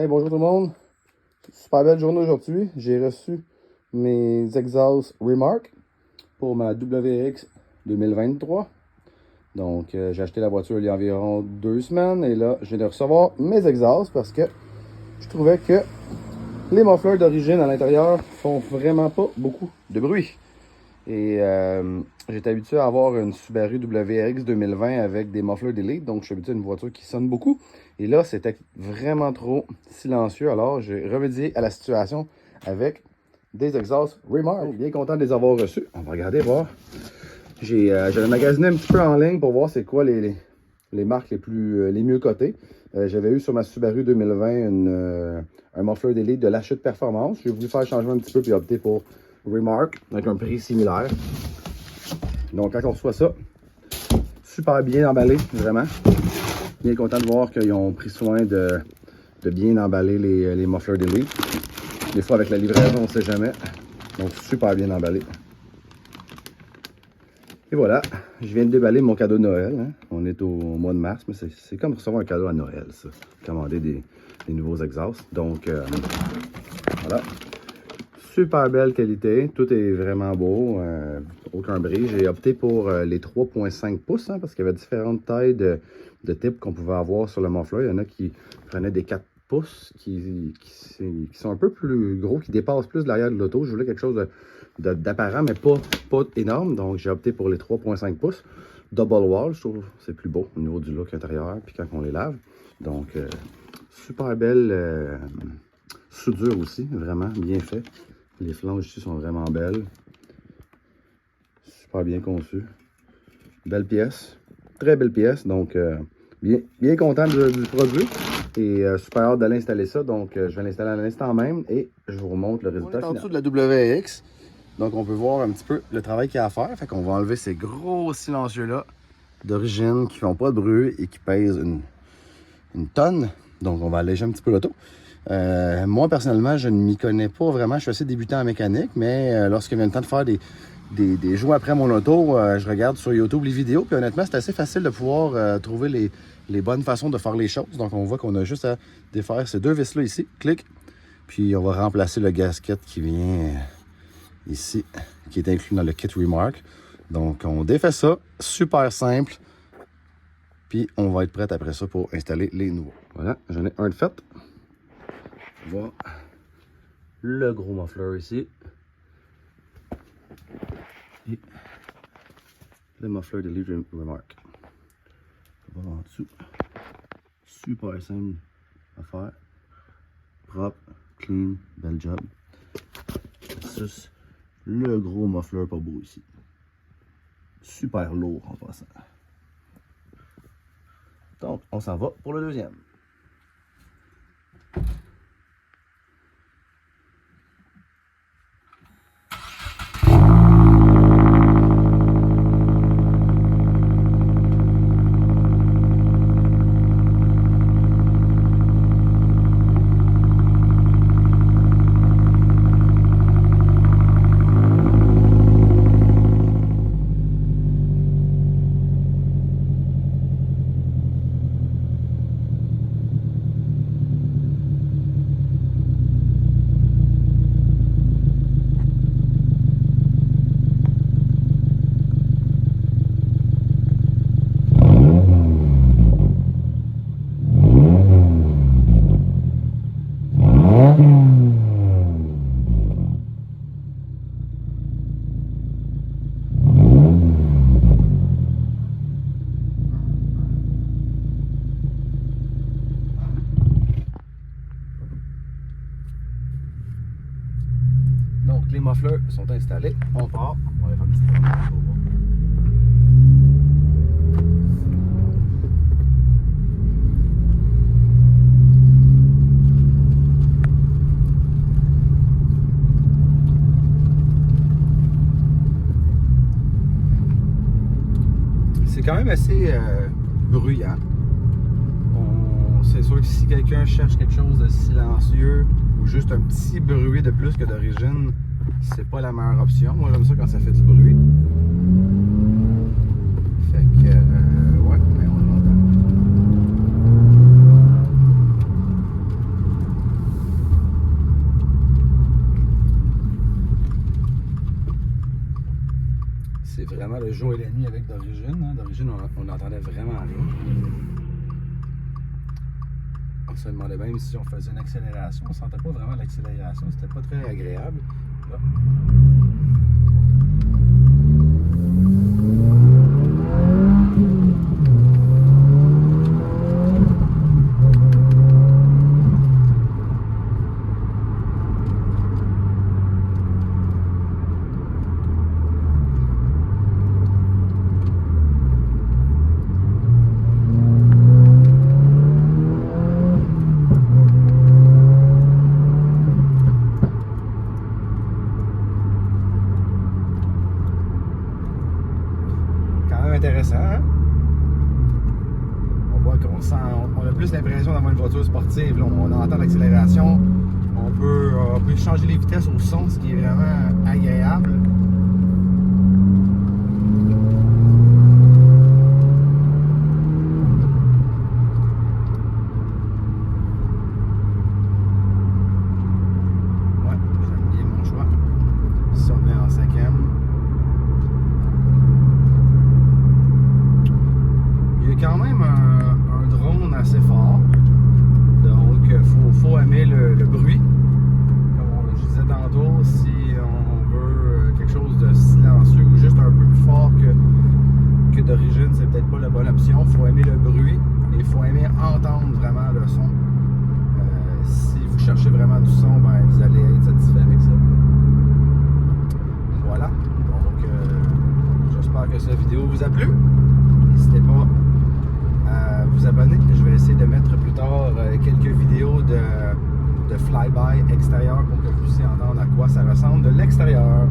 Hey, bonjour tout le monde. Super belle journée aujourd'hui. J'ai reçu mes exhausts Remark pour ma WRX 2023. Donc, j'ai acheté la voiture il y a environ 2 semaines et là, je viens de recevoir mes exhausts parce que je trouvais que les mufflers d'origine à l'intérieur font vraiment pas beaucoup de bruit. Et j'étais habitué à avoir une Subaru WRX 2020 avec des mufflers d'élite, donc je suis habitué à une voiture qui sonne beaucoup. Et là, c'était vraiment trop silencieux, alors j'ai remédié à la situation avec des exhausts Remark. Bien content de les avoir reçus. On va regarder, voir. J'avais magasiné un petit peu en ligne pour voir c'est quoi les marques les mieux cotées. J'avais eu sur ma Subaru 2020 un muffler d'élite de l'achat de performance. J'ai voulu faire changer un petit peu puis opter pour Remark avec un prix similaire. Donc quand on reçoit ça, super bien emballé, vraiment. Bien content de voir qu'ils ont pris soin de bien emballer les mufflers d'élite. Des fois avec la livraison, on ne sait jamais. Donc super bien emballé. Et voilà, je viens de déballer mon cadeau de Noël. Hein. On est au mois de mars, mais c'est comme recevoir un cadeau à Noël, ça. Commander des nouveaux exhausts. Donc voilà. Super belle qualité, tout est vraiment beau, aucun bris. J'ai opté pour les 3.5 pouces hein, parce qu'il y avait différentes tailles de type qu'on pouvait avoir sur le muffler. Il y en a qui prenaient des 4 pouces qui sont un peu plus gros, qui dépassent plus de l'arrière de l'auto. Je voulais quelque chose d'apparent, mais pas énorme. Donc j'ai opté pour les 3.5 pouces. Double wall, je trouve que c'est plus beau au niveau du look intérieur, puis quand on les lave. Donc super belle soudure aussi, vraiment bien fait. Les flanges ici sont vraiment belles. Super bien conçues. Belle pièce. Très belle pièce. Donc, bien content du produit. Et super hâte d'aller installer ça. Donc, je vais l'installer à l'instant même et je vous remontre le résultat final. On est en dessous de la WRX. Donc, on peut voir un petit peu le travail qu'il y a à faire. Fait qu'on va enlever ces gros silencieux-là d'origine qui font pas de bruit et qui pèsent une tonne. Donc, on va alléger un petit peu l'auto. Moi, personnellement, je ne m'y connais pas vraiment. Je suis assez débutant en mécanique, mais lorsqu'il vient le temps de faire des jours après mon auto, je regarde sur YouTube les vidéos. Puis honnêtement, c'est assez facile de pouvoir trouver les bonnes façons de faire les choses. Donc, on voit qu'on a juste à défaire ces deux vis-là ici. Clic. Puis, on va remplacer le gasket qui vient ici, qui est inclus dans le kit Remark. Donc, on défait ça. Super simple. Puis, on va être prêt après ça pour installer les nouveaux. Voilà, j'en ai un de fait. Voir le gros muffler ici et le muffler de l'Elite Remark. On va voir en dessous. Super simple à faire, propre, clean, bel job. Versus le gros muffler pas beau ici, super lourd en passant. Donc on s'en va pour le deuxième. Donc les mufflers sont installés, on part, on va aller faire une petite promenade pour voir. C'est quand même assez bruyant. C'est sûr que si quelqu'un cherche quelque chose de silencieux ou juste un petit bruit de plus que d'origine, c'est pas la meilleure option. Moi j'aime ça quand ça fait du bruit. Fait que ouais, mais on l'entend. faire le jour et la nuit avec d'origine. Hein. D'origine, on n'entendait vraiment rien. On se demandait même si on faisait une accélération. On ne sentait pas vraiment l'accélération. C'était pas très agréable. Là. Intéressant, hein? On voit qu'on sent, on a plus l'impression d'avoir une voiture sportive. Là, on entend l'accélération, on peut changer les vitesses au son, ce qui est vraiment agréable. Ouais, j'aime bien mon choix. Si on est en 5e. Quand même un drone assez fort, donc faut aimer le bruit. Comme je disais tantôt, si on veut quelque chose de silencieux ou juste un peu plus fort que d'origine, c'est peut-être pas la bonne option. Il faut aimer le bruit et il faut aimer entendre vraiment le son. Si vous cherchez vraiment du son, ben, vous allez être satisfait avec ça. Voilà, donc j'espère que cette vidéo vous a plu. N'hésitez pas à vous abonner. Je vais essayer de mettre plus tard quelques vidéos de flyby extérieur pour que vous puissiez entendre à quoi ça ressemble de l'extérieur.